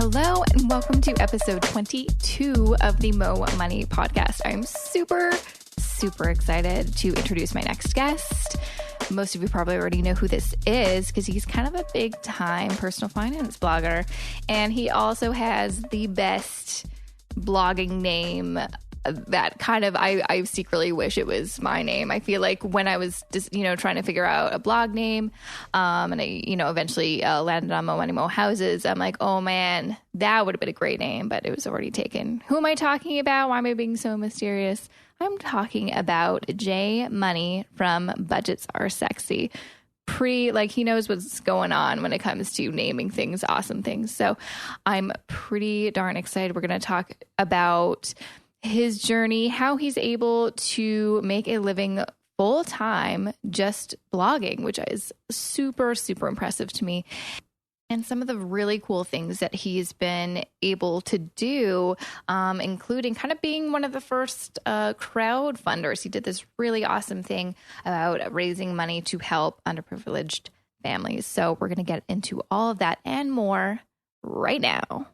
Hello, and welcome to episode 22 of the Mo Money podcast. I'm super excited to introduce my next guest. Most of you probably already know who this is because he's kind of a big time personal finance blogger. And he also has the best blogging name that kind of, I secretly wish it was my name. I feel like when I was just, trying to figure out a blog name, and I, eventually landed on Mo Money Mo Houses, I'm like, oh man, that would have been a great name, but it was already taken. Who am I talking about? Why am I being so mysterious? I'm talking about Jay Money from Budgets Are Sexy. He knows what's going on when it comes to naming things, awesome things. So I'm pretty darn excited. We're going to talk about his journey, how he's able to make a living full time just blogging, which is super impressive to me. And some of the really cool things that he's been able to do, including kind of being one of the first crowd funders. He did this really awesome thing about raising money to help underprivileged families. So we're going to get into all of that and more right now.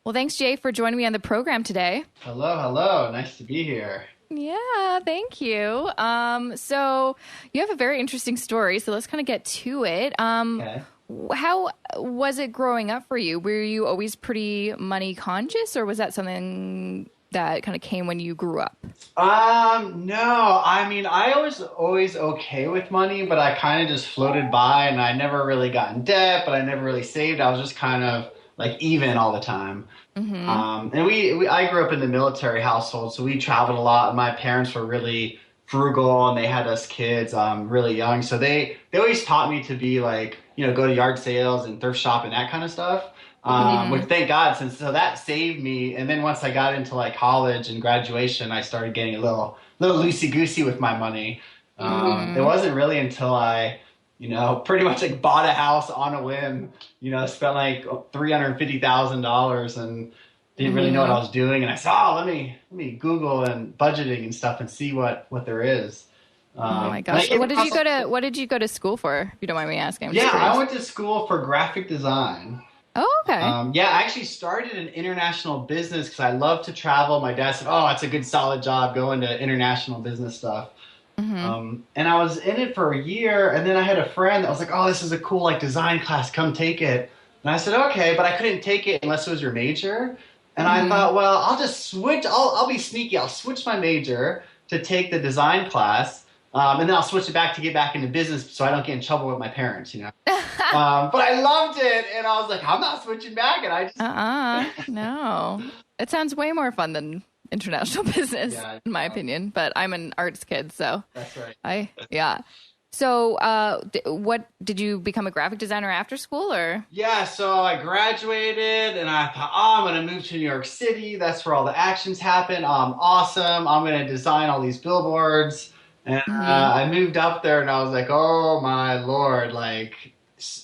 Well, thanks, Jay, for joining me on the program today. Hello. Nice to be here. Yeah, thank you. So you have a very interesting story, so let's kind of get to it. Okay. How was it growing up for you? Were you always pretty money conscious, or was that something that kind of came when you grew up? No, I mean, I was always okay with money, but I kind of just floated by, and I never really got in debt, but I never really saved. I was just kind of like even all the time. Mm-hmm. And I grew up in the military household, so we traveled a lot. And my parents were really frugal, and they had us kids really young. So they always taught me to be like, go to yard sales and thrift shop and that kind of stuff. Which thank God, so that saved me. And then once I got into like college and graduation, I started getting a little loosey-goosey with my money. It wasn't really until I pretty much like bought a house on a whim, spent like $350,000 and didn't really know what I was doing. And I said, let me Google and budgeting and stuff and see what there is. Oh my gosh. What did you go to school for? If you don't mind me asking. I went to school for graphic design. Oh, okay. I actually started an international business because I love to travel. My dad said, it's a good solid job going to international business stuff. Mm-hmm. And I was in it for a year, and then I had a friend that was like, this is a cool like design class, come take it. And I said, okay, but I couldn't take it unless it was your major. And I thought, well, I'll just switch. I'll be sneaky. I'll switch my major to take the design class. And then I'll switch it back to get back into business so I don't get in trouble with my parents, But I loved it, and I was like, I'm not switching back. And I just no. It sounds way more fun than international business, in my opinion. But I'm an arts kid, so that's right. So, what did you become a graphic designer after school, or? Yeah, so I graduated, and I thought, I'm going to move to New York City. That's where all the actions happen. Awesome. I'm going to design all these billboards. And I moved up there, and I was like, oh my Lord, like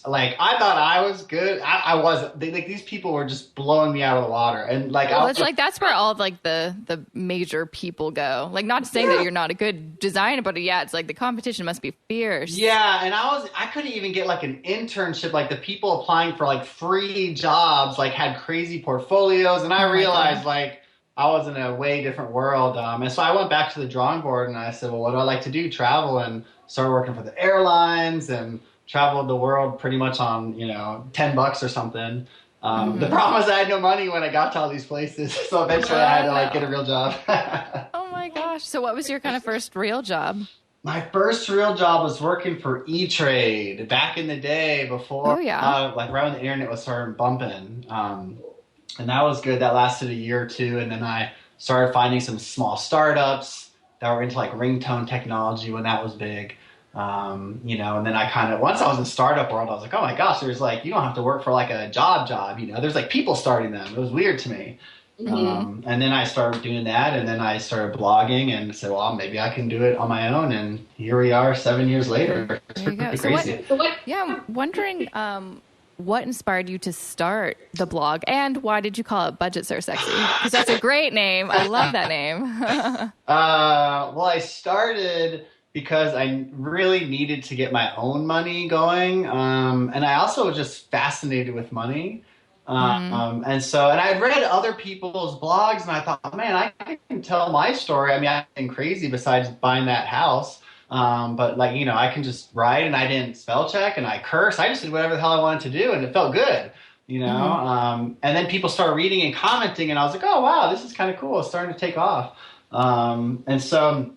I thought I was good. I wasn't. These people were just blowing me out of the water. And that's where all of like the major people go. Like, not saying that you're not a good designer, but it's like the competition must be fierce. Yeah, and I couldn't even get like an internship. Like the people applying for like free jobs like had crazy portfolios, and I realized like I was in a way different world. And so I went back to the drawing board, and I said, well, what do I like to do? Travel, and started working for the airlines and traveled the world pretty much on, $10 or something. The problem was I had no money when I got to all these places. So eventually I had to get a real job. Oh my gosh. So what was your kind of first real job? My first real job was working for E-Trade back in the day before, right when the internet was starting bumping. And that was good. That lasted a year or two. And then I started finding some small startups that were into like ringtone technology when that was big. And then I kind of, once I was in startup world, I was like, oh my gosh, there's like, you don't have to work for like a job, there's like people starting them. It was weird to me. And then I started doing that, and then I started blogging and said, well, maybe I can do it on my own. And here we are 7 years later. It's pretty crazy. I'm wondering, what inspired you to start the blog, and why did you call it Budgets Are Sexy? Because that's a great name. I love that name. Well, I started because I really needed to get my own money going. And I also was just fascinated with money. And I read other people's blogs and I thought, man, I can tell my story. I mean, I've been crazy besides buying that house. But like, I can just write, and I didn't spell check and I curse. I just did whatever the hell I wanted to do and it felt good, and then people started reading and commenting and I was like, oh, wow, this is kind of cool. It's starting to take off. And so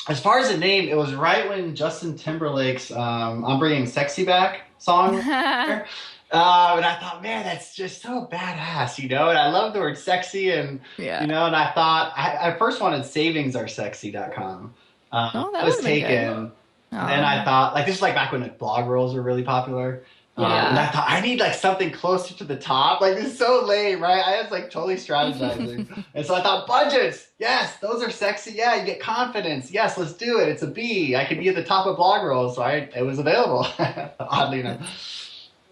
as far as the name, it was right when Justin Timberlake's I'm Bringing Sexy Back song. And I thought, man, that's just so badass, and I love the word sexy, and, and I thought, I first wanted savingsaresexy.com. That was taken. And then I thought, like, this is like back when like blog rolls were really popular. And I thought, I need like something closer to the top. Like, this is so lame, right? I was like totally strategizing. And so I thought, budgets, yes, those are sexy. Yeah, you get confidence. Yes, let's do it. It's a B. I could be at the top of blog rolls. So it was available, oddly enough.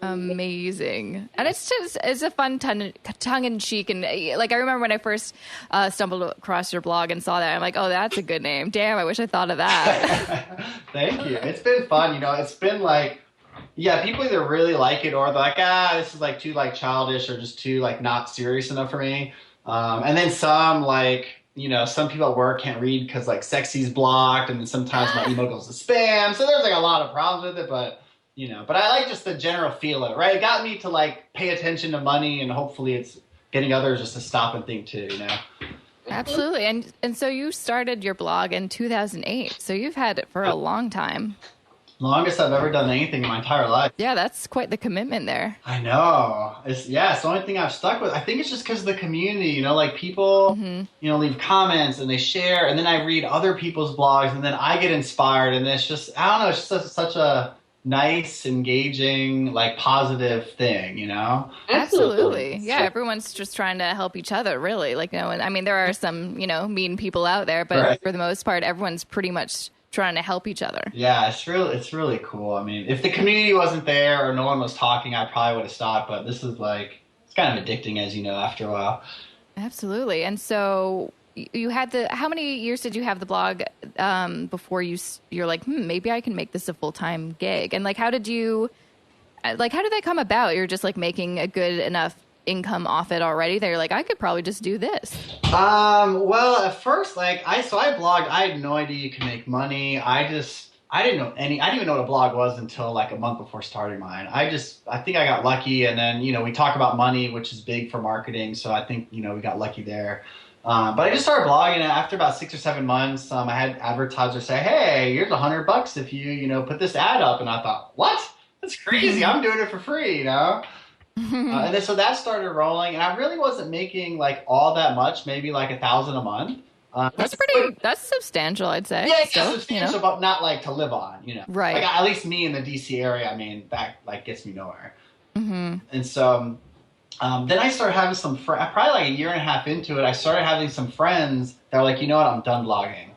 Amazing. And it's a fun tongue-in-cheek. And like, I remember when I first stumbled across your blog and saw that, I'm like, oh, that's a good name. Damn, I wish I thought of that. Thank you. It's been fun. It's been like, people either really like it or they're like, this is like too like childish or just too like not serious enough for me. And then some like, some people at work can't read because like sexy's blocked, and then sometimes my email goes to spam. So there's like a lot of problems with it, but I like just the general feel of it, right? It got me to like pay attention to money, and hopefully it's getting others just to stop and think too, Absolutely. And so you started your blog in 2008. So you've had it for a long time. Longest I've ever done anything in my entire life. Yeah, that's quite the commitment there. I know. It's the only thing I've stuck with. I think it's just because of the community, like people, leave comments and they share, and then I read other people's blogs and then I get inspired, and it's just, I don't know, it's just such a nice, engaging, like positive thing, Absolutely. Yeah, everyone's just trying to help each other, really. Like, and I mean, there are some, mean people out there, but for the most part, everyone's pretty much trying to help each other. Yeah, it's really cool. I mean, if the community wasn't there or no one was talking, I probably would have stopped, but this is like, it's kind of addicting, as you know, after a while. Absolutely. And so you had how many years did you have the blog before you're like, maybe I can make this a full-time gig? And like, how did that come about? You're just like making a good enough income off it already that you're like, I could probably just do this. Well, at first, like I blogged, I had no idea you could make money. I didn't even know what a blog was until like a month before starting mine. I think I got lucky, and then, we talk about money, which is big for marketing. So I think, we got lucky there. But I just started blogging, and after about 6 or 7 months, I had advertisers say, hey, here's $100 if you, put this ad up. And I thought, what? That's crazy. I'm doing it for free, and then so that started rolling, and I really wasn't making like all that much, maybe like $1,000 a month. That's substantial, I'd say. Yeah, substantial, but not like to live on, Right. Like at least me in the DC area, I mean, that like gets me nowhere. And so then I started having some probably like a year and a half into it, I started having some friends that were like, you know what, I'm done blogging.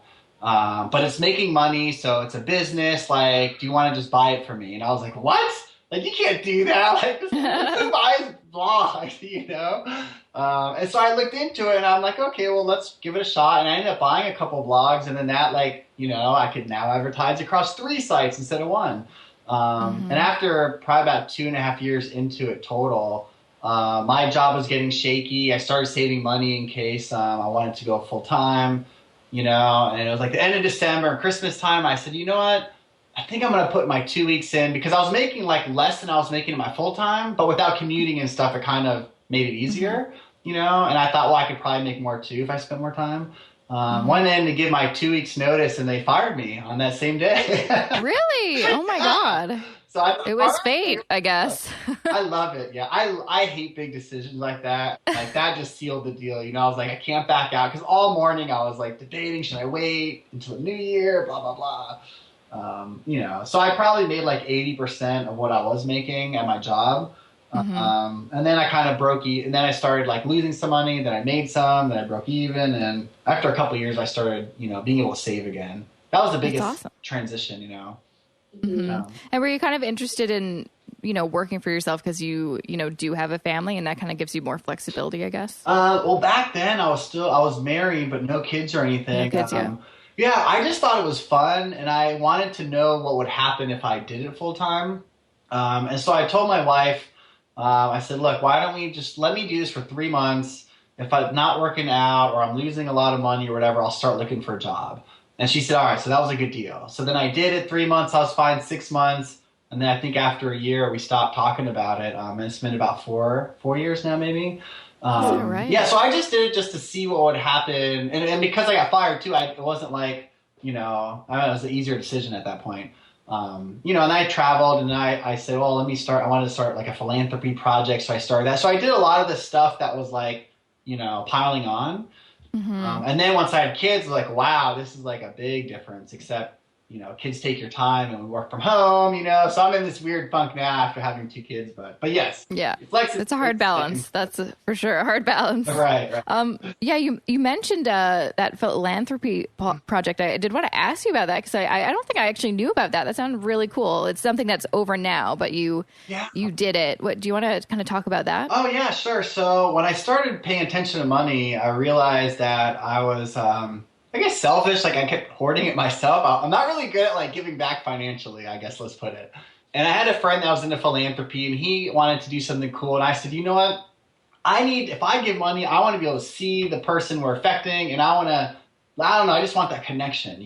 But it's making money, so it's a business. Like, do you want to just buy it for me? And I was like, what? Like, you can't do that. Like, this buys blogs, And so I looked into it, and I'm like, okay, well, let's give it a shot. And I ended up buying a couple of blogs, and then that, like, I could now advertise across 3 sites instead of 1. And after probably about 2.5 years into it total, my job was getting shaky. I started saving money in case I wanted to go full time, and it was like the end of December, Christmas time. I said, you know what? I think I'm going to put my 2 weeks in, because I was making like less than I was making in my full time, but without commuting and stuff, it kind of made it easier, and I thought, well, I could probably make more too if I spent more time. Went in to give my 2 weeks notice, and they fired me on that same day. Really? Oh my God. So it was fate, I guess. I love it. Yeah. I hate big decisions like that. Like, that just sealed the deal. I was like, I can't back out, because all morning I was like debating, should I wait until the new year, blah, blah, blah. So I probably made like 80% of what I was making at my job. And then I kind of and then I started like losing some money, then I made some, then I broke even. And after a couple of years, I started, being able to save again. That was the biggest transition, And were you kind of interested in, working for yourself because you do have a family, and that kind of gives you more flexibility, I guess? Well, back then I was married, but no kids or anything. No kids, yeah. Yeah, I just thought it was fun, and I wanted to know what would happen if I did it full time. And so I told my wife, I said, look, why don't we just let me do this for 3 months? If I'm not working out or I'm losing a lot of money or whatever, I'll start looking for a job. And she said, all right, so that was a good deal. So then I did it 3 months. I was fine 6 months. And then I think after a year, we stopped talking about it. And it's been about four years now, maybe. Is that right? Yeah, so I just did it just to see what would happen. And because I got fired too, it wasn't like, I don't know, it was an easier decision at that point. And I traveled and I said, well, I wanted to start like a philanthropy project. So I started that. So I did a lot of the stuff that was like, piling on. And then once I had kids, I was like, wow, this is like a big difference, except, kids take your time and we work from home, so I'm in this weird funk now after having 2 kids, but yes. Yeah. It's a hard balance. That's for sure a hard balance. Right. Yeah. You mentioned, that Philanthropy Project. I did want to ask you about that because I don't think I actually knew about that. That sounded really cool. It's something that's over now, but you did it. Do you want to kind of talk about that? Oh yeah, sure. So when I started paying attention to money, I realized that I was, I guess selfish, like I kept hoarding it myself. I'm not really good at like giving back financially, I guess, let's put it. And I had a friend that was into philanthropy and he wanted to do something cool. And I said, you know what? If I give money, I want to be able to see the person we're affecting. And I just want that connection,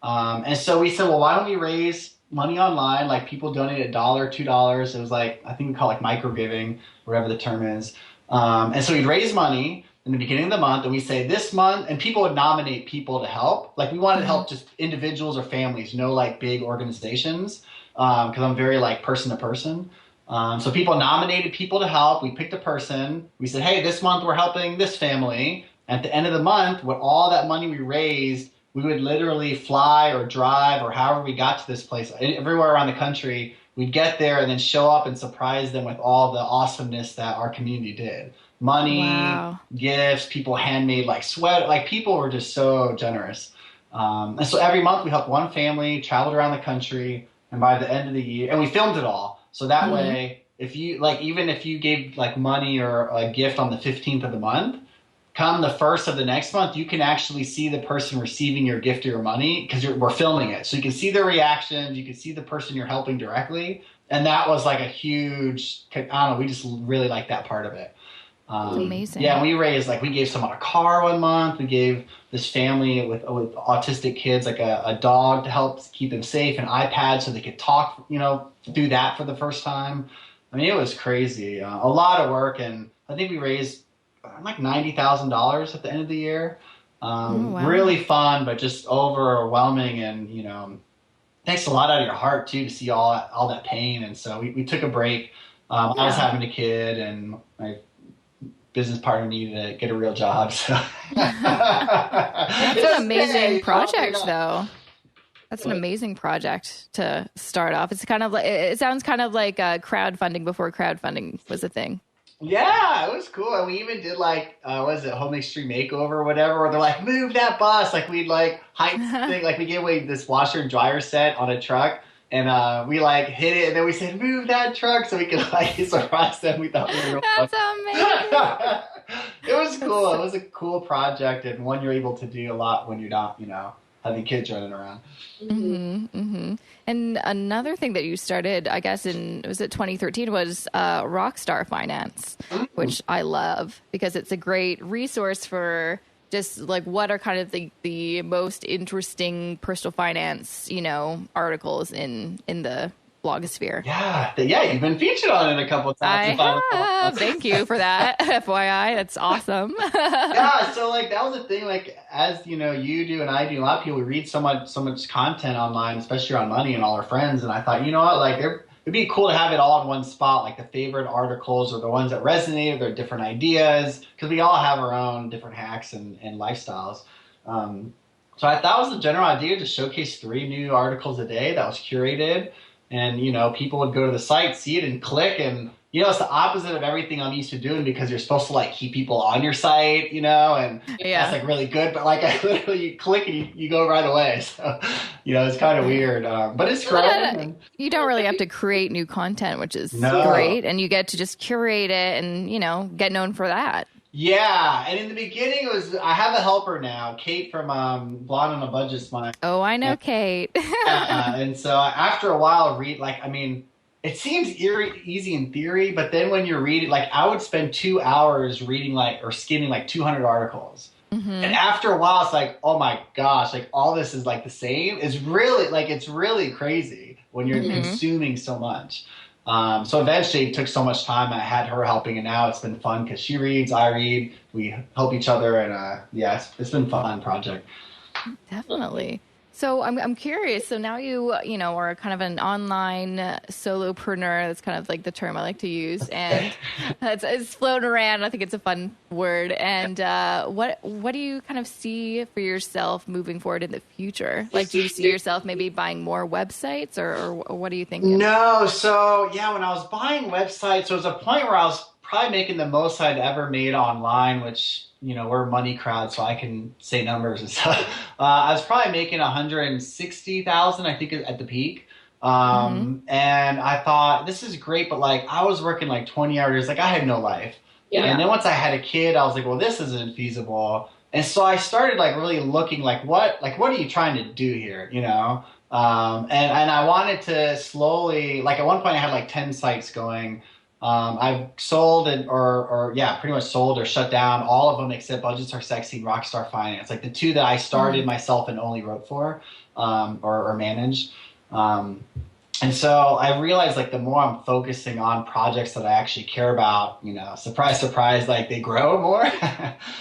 And so we said, well, why don't we raise money online? Like people donate $1, $2. It was like, I think we call it like micro giving, whatever the term is. And so we'd raise money in the beginning of the month, and we say this month, and people would nominate people to help. Like we wanted to help just individuals or families, no like big organizations, because I'm very like person to person. So people nominated people to help. We picked a person. We said, hey, this month we're helping this family. At the end of the month, with all that money we raised, we would literally fly or drive or however we got to this place, everywhere around the country. We'd get there and then show up and surprise them with all the awesomeness that our community did. Money, wow. Gifts, people handmade like sweat, like people were just so generous. And so every month we helped one family, traveled around the country, and by the end of the year, and we filmed it all. So that way, if you like, even if you gave like money or a gift on the 15th of the month, come the 1st of the next month, you can actually see the person receiving your gift or your money because we're filming it. So you can see their reactions, you can see the person you're helping directly. And that was like a huge, I don't know, we just really like that part of it. Amazing. Yeah, we gave someone a car one month. We gave this family with autistic kids like a dog to help keep them safe, an iPad so they could talk, do that for the first time. I mean, it was crazy. A lot of work, and I think we raised like $90,000 at the end of the year. Wow. Really fun, but just overwhelming, and takes a lot out of your heart too to see all that pain. And so we took a break. I was having a kid, and my business partner needed to get a real job. So that's an amazing project, though. That's an amazing project to start off. It's kind of like, it sounds kind of like crowdfunding before crowdfunding was a thing. Yeah, it was cool. And we even did like, Home Extreme Makeover or whatever, where they're like, move that bus. Like we'd like thing, like we gave away this washer and dryer set on a truck. And we like hit it, and then we said, move that truck so we could like surprise them. We thought we were That's amazing. It was cool. It was a cool project, and one you're able to do a lot when you're not, having kids running around. And another thing that you started, I guess, was it 2013, was Rockstar Finance, which I love because it's a great resource for just like what are kind of the most interesting personal finance, articles in the blogosphere. Yeah, you've been featured on it a couple of times. I have. Thank you for that. FYI, that's awesome. Yeah, so like that was the thing. Like as you do and I do, a lot of people read so much content online, especially on money and all our friends. And I thought, you know what, like it'd be cool to have it all in one spot, like the favorite articles or the ones that resonate or their different ideas, because we all have our own different hacks and lifestyles. So I thought it was the general idea to showcase 3 new articles a day that was curated. And, people would go to the site, see it, and click. And, it's the opposite of everything I'm used to doing because you're supposed to, like, keep people on your site, and that's, like, really good. But, like, I literally click and you go right away. So, it's kind of weird. But it's great. You don't really have to create new content, which is great. And you get to just curate it and, get known for that. Yeah, and in the beginning I have a helper now, Kate from Blonde on a Budget Smile. Oh, I know Kate. And so after a while, it's it seems easy in theory, but then when you're reading, like I would spend 2 hours reading like or skimming like 200 articles. And after a while, it's like, oh my gosh, like all this is like the same. It's really crazy when you're consuming so much. So eventually it took so much time. I had her helping, and now it's been fun because she reads, I read, we help each other, and yeah, it's been a fun project. Definitely. So I'm curious. So now you are kind of an online solopreneur. That's kind of like the term I like to use, and it's floating around. I think it's a fun word. And what do you kind of see for yourself moving forward in the future? Like, do you see yourself maybe buying more websites, or what do you think? No. So yeah, when I was buying websites, there was a point where I was probably making the most I'd ever made online, which, we're a money crowd, so I can say numbers and stuff. I was probably making 160,000, I think, at the peak. And I thought, this is great, but like I was working like 20 hours, like I had no life. Yeah. And then once I had a kid, I was like, well, this isn't feasible. And so I started like really looking like what are you trying to do here? And I wanted to slowly, like at one point I had like 10 sites going. I've sold pretty much sold or shut down all of them except Budgets Are Sexy and Rockstar Finance, like the two that I started myself and only wrote for, or managed. And so I realized like the more I'm focusing on projects that I actually care about, surprise, surprise, like they grow more,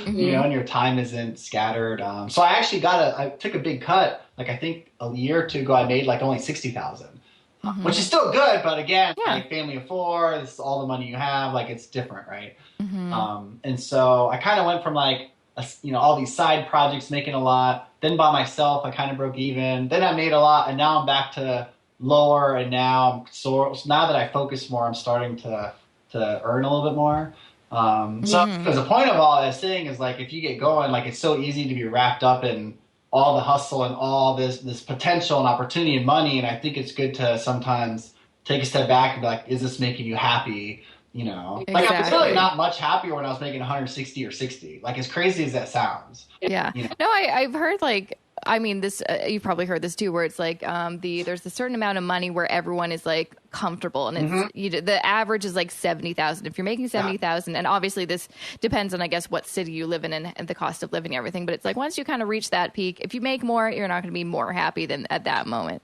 and your time isn't scattered. So I took a big cut. Like I think a year or two ago, I made like only 60,000. Which is still good, but again, like family of four, this is all the money you have, like it's different, right? And so I kind of went from like, all these side projects making a lot, then by myself, I kind of broke even, then I made a lot, and now I'm back to lower, and now now that I focus more, I'm starting to earn a little bit more. So because the point of all this thing is like, if you get going, like it's so easy to be wrapped up in all the hustle and all this potential and opportunity and money. And I think it's good to sometimes take a step back and be like, is this making you happy? Exactly. Like I was really not much happier when I was making 160 or 60, like as crazy as that sounds. Yeah. No, I've heard like, I mean, this, you've probably heard this too, where it's like, there's a certain amount of money where everyone is like comfortable, and it's, the average is like 70,000. If you're making 70,000, and obviously this depends on, I guess, what city you live in and the cost of living and everything. But it's like, once you kind of reach that peak, if you make more, you're not going to be more happy than at that moment.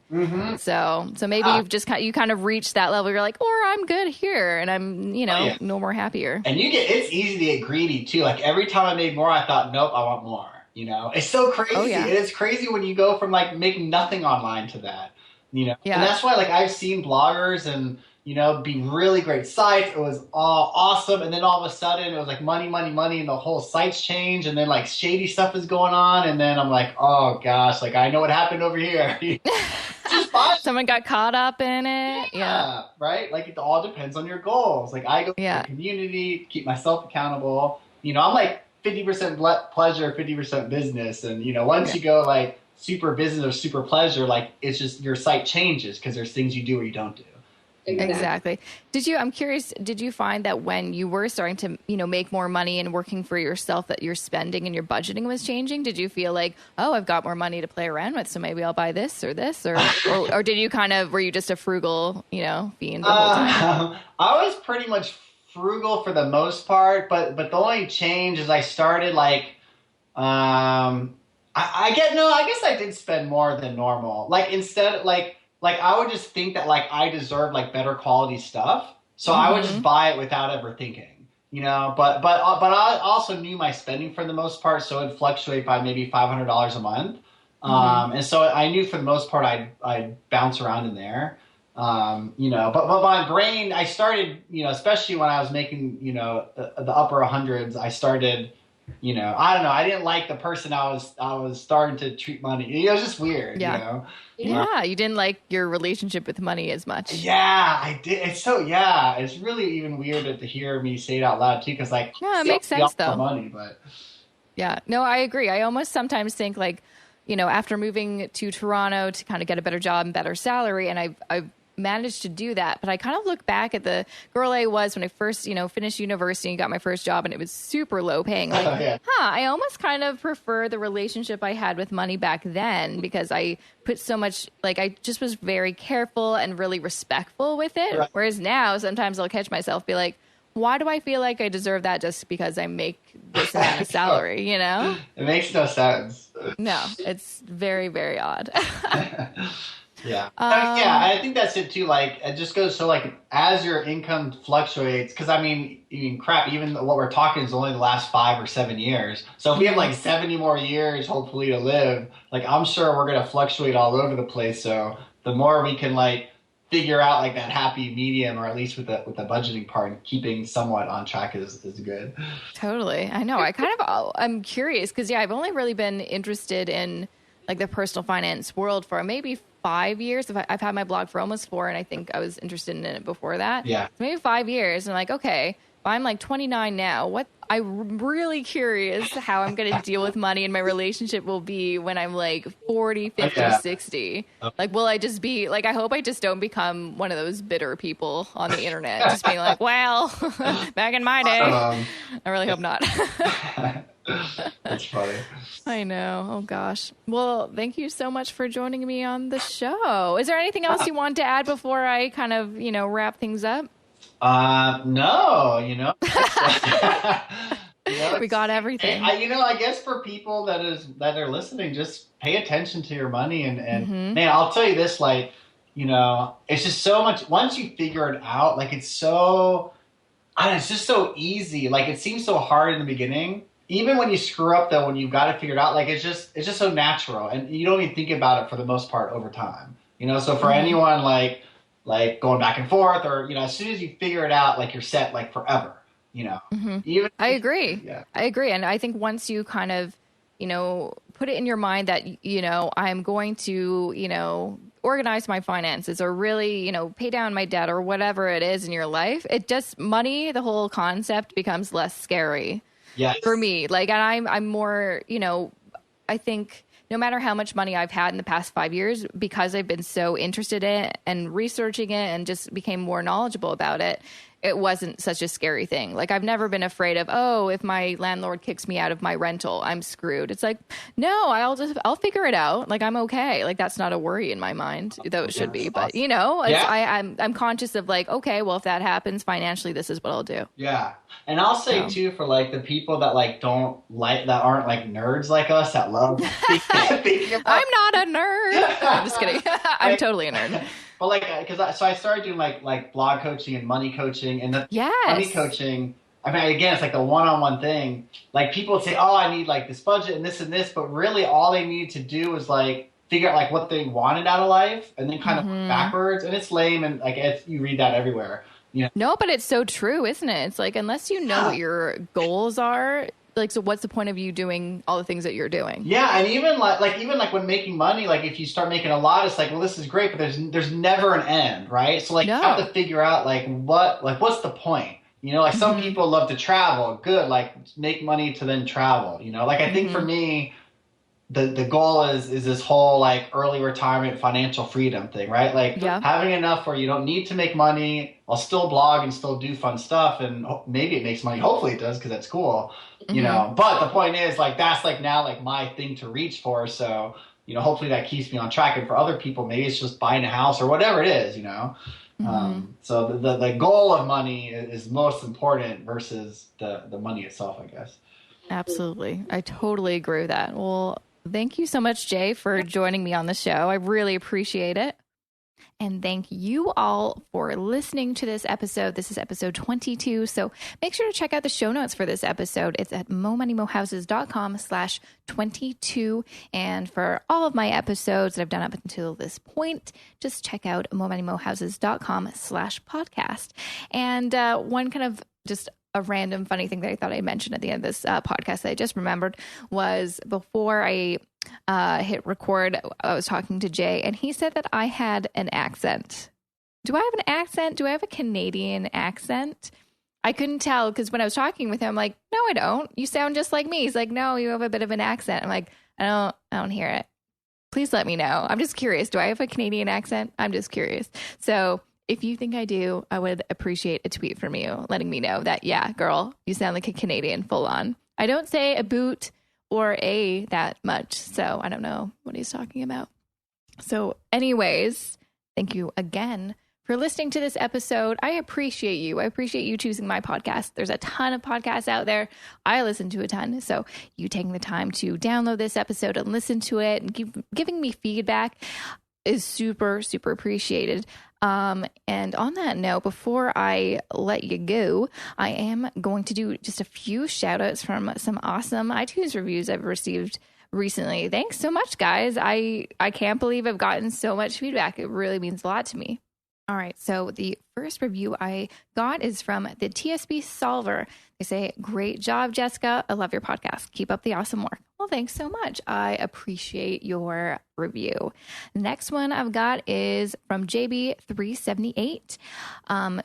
So maybe you've just you kind of reached that level. You're like, or I'm good here and I'm, no more happier. And it's easy to get greedy too. Like every time I made more, I thought, nope, I want more. It's so crazy. Oh, yeah. It's crazy when you go from like making nothing online to that, Yeah. And that's why like I've seen bloggers and, be really great sites. It was all awesome. And then all of a sudden it was like money, and the whole site's changed. And then like shady stuff is going on. And then I'm like, oh gosh, like I know what happened over here. Just fine. Someone got caught up in it. Yeah. Right. Like it all depends on your goals. Like I go to the community, keep myself accountable. I'm like 50% pleasure, 50% business. And, once you go like super business or super pleasure, like it's just your site changes because there's things you do or you don't do. Exactly. I'm curious, did you find that when you were starting to, make more money and working for yourself, that your spending and your budgeting was changing? Did you feel like, oh, I've got more money to play around with, so maybe I'll buy this, or or did you were you just a frugal, fiend the whole time? I was pretty much frugal for the most part, but the only change is I started like, I guess I did spend more than normal. Like instead, like I would just think that like I deserved like better quality stuff, so I would just buy it without ever thinking, But I also knew my spending for the most part, so it'd fluctuate by maybe $500 a month, and so I knew for the most part I'd bounce around in there. But my brain, I started, especially when I was making, the upper hundreds, I started, I don't know, I didn't like the person I was starting to treat money. It was just weird, Yeah, you didn't like your relationship with money as much. Yeah, I did. It's really even weird to hear me say it out loud too, because like, it makes sense though. Money, but yeah, no, I agree. I almost sometimes think like, after moving to Toronto to kind of get a better job and better salary, and I've managed to do that. But I kind of look back at the girl I was when I first, finished university and got my first job, and it was super low paying. Like, I almost kind of prefer the relationship I had with money back then, because I put so much, like, I just was very careful and really respectful with it. Right. Whereas now, sometimes I'll catch myself be like, why do I feel like I deserve that just because I make this amount of salary, It makes no sense. No, it's very, very odd. Yeah. I think that's it too. Like, it just goes so, like, as your income fluctuates, because even what we're talking is only the last 5 or 7 years. So if we have like 70 more years, hopefully, to live, like, I'm sure we're going to fluctuate all over the place. So the more we can, like, figure out, like, that happy medium, or at least with the budgeting part, and keeping somewhat on track is good. Totally. I know. I'm curious because, I've only really been interested in, like, the personal finance world for maybe 5 years. I've had my blog for almost 4, and I think I was interested in it before that. Yeah. Maybe 5 years. And like, okay, if I'm like 29 now, I'm really curious how I'm going to deal with money and my relationship will be when I'm like 40, 50, 60. Like, will I just be like, I hope I just don't become one of those bitter people on the internet, just being like, well, back in my day. I really hope not. That's funny. I know. Oh gosh. Well, thank you so much for joining me on the show. Is there anything else you want to add before I kind of, wrap things up? No, we got everything. I guess for people that are listening, just pay attention to your money and man, I'll tell you this, like, it's just so much, once you figure it out, like, it's just so easy. Like, it seems so hard in the beginning. Even when you screw up, though, when you've got it figured out, like, it's just so natural, and you don't even think about it for the most part over time. So for anyone like going back and forth, or as soon as you figure it out, like, you're set, like, forever. Even I agree. Yeah. I agree, and I think once you kind of put it in your mind that I'm going to organize my finances, or really pay down my debt, or whatever it is in your life, money, the whole concept becomes less scary. Yes. For me, like, and I'm more, I think no matter how much money I've had in the past 5 years, because I've been so interested in it and researching it and just became more knowledgeable about it, it wasn't such a scary thing. Like, I've never been afraid of, if my landlord kicks me out of my rental, I'm screwed. It's like, no, I'll figure it out. Like, I'm okay. Like, that's not a worry in my mind, though it should be. But, I'm conscious of, like, okay, well, if that happens financially, this is what I'll do. Yeah. And I'll say too, for like the people that that aren't like nerds like us, that love thinking about. I'm not a nerd. I'm just kidding. I'm totally a nerd. But like, so I started doing like blog coaching and money coaching, and the money coaching. I mean, again, it's like the one-on-one thing. Like, people would say, "Oh, I need like this budget and this," but really, all they needed to do was like figure out like what they wanted out of life, and then kind of work backwards. And it's lame, and like you read that everywhere. No, but it's so true, isn't it? It's like, unless you know what your goals are, like, so what's the point of you doing all the things that you're doing? Yeah, and even like when making money, like, if you start making a lot, it's like, well, this is great, but there's never an end, right? So like, you have to figure out what's the point? Like, some people love to travel, good, like, make money to then travel. Like, I think for me, the goal is this whole like early retirement financial freedom thing, right? Like, having enough where you don't need to make money. I'll still blog and still do fun stuff, and maybe it makes money. Hopefully it does, because that's cool, But the point is, like, that's like now like my thing to reach for. So hopefully that keeps me on track. And for other people, maybe it's just buying a house or whatever it is, So the goal of money is most important versus the money itself, I guess. Absolutely, I totally agree with that. Well, thank you so much, Jay, for joining me on the show. I really appreciate it. And thank you all for listening to this episode. This is episode 22. So make sure to check out the show notes for this episode. It's at momoneymohouses.com/22. And for all of my episodes that I've done up until this point, just check out momoneymohouses.com/podcast. And one kind of just a random funny thing that I thought I'd mention at the end of this podcast that I just remembered was, before I hit record, I was talking to Jay, and he said that I had an accent. Do I have an accent? Do I have a Canadian accent? I couldn't tell, because when I was talking with him, I'm like, no, I don't. You sound just like me. He's like, no, you have a bit of an accent. I'm like, I don't hear it. Please let me know. I'm just curious. Do I have a Canadian accent? I'm just curious. So if you think I do, I would appreciate a tweet from you letting me know that, yeah, girl, you sound like a Canadian full on. I don't say a boot or a that much, so I don't know what he's talking about. So anyways, thank you again for listening to this episode. I appreciate you. I appreciate you choosing my podcast. There's a ton of podcasts out there. I listen to a ton. So you taking the time to download this episode and listen to it and giving me feedback is super, super appreciated. And on that note, before I let you go, I am going to do just a few shout outs from some awesome iTunes reviews I've received recently. Thanks so much, guys. I can't believe I've gotten so much feedback. It really means a lot to me. All right, so the first review I got is from the TSB Solver. They say, great job, Jessica. I love your podcast. Keep up the awesome work. Well, thanks so much. I appreciate your review. The next one I've got is from JB378.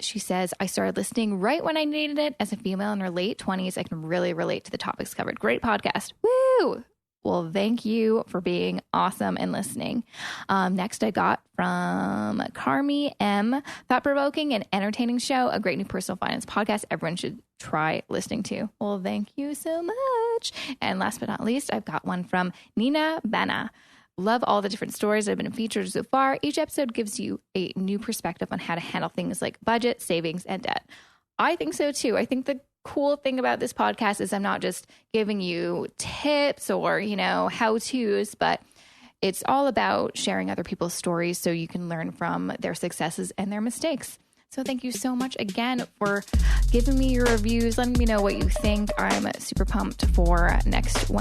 She says, I started listening right when I needed it. As a female in her late 20s, I can really relate to the topics covered. Great podcast. Woo! Well, thank you for being awesome and listening. Next, I got from Carmi M. Thought-provoking and entertaining show, a great new personal finance podcast everyone should try listening to. Well, thank you so much. And last but not least, I've got one from Nina Bana. Love all the different stories that have been featured so far. Each episode gives you a new perspective on how to handle things like budget, savings, and debt. I think so too. I think the cool thing about this podcast is I'm not just giving you tips or, how-tos, but it's all about sharing other people's stories so you can learn from their successes and their mistakes. So thank you so much again for giving me your reviews, letting me know what you think. I'm super pumped for next Wednesday.